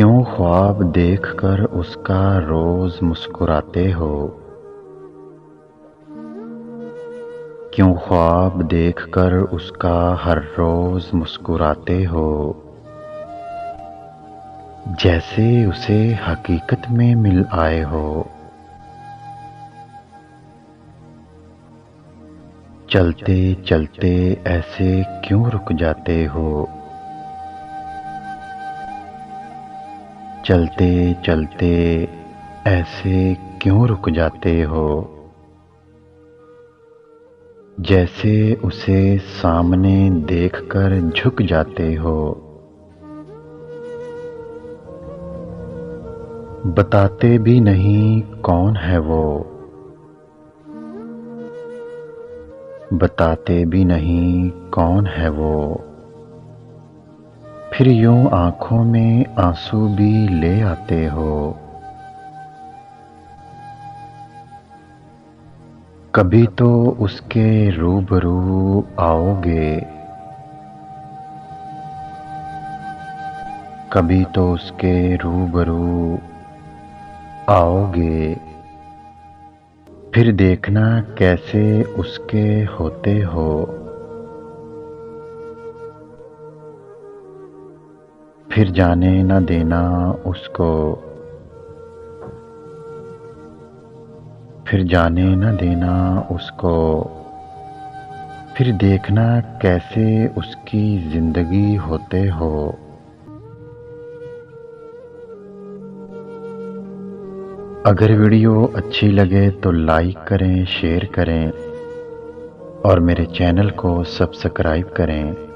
क्यों ख्वाब देखकर उसका रोज मुस्कुराते हो। क्यों ख्वाब देखकर उसका हर रोज मुस्कुराते हो। जैसे उसे हकीकत में मिल आए हो। चलते चलते ऐसे क्यों रुक जाते हो। चलते चलते ऐसे क्यों रुक जाते हो। जैसे उसे सामने देखकर झुक जाते हो। बताते भी नहीं कौन है वो। बताते भी नहीं कौन है वो। फिर यूं आंखों में आंसू भी ले आते हो। कभी तो उसके रूबरू आओगे। कभी तो उसके रूबरू आओगे। फिर देखना कैसे उसके होते हो। फिर जाने न देना उसको। फिर जाने न देना उसको। फिर देखना कैसे उसकी जिंदगी होते हो। अगर वीडियो अच्छी लगे तो लाइक करें, शेयर करें और मेरे चैनल को सब्सक्राइब करें।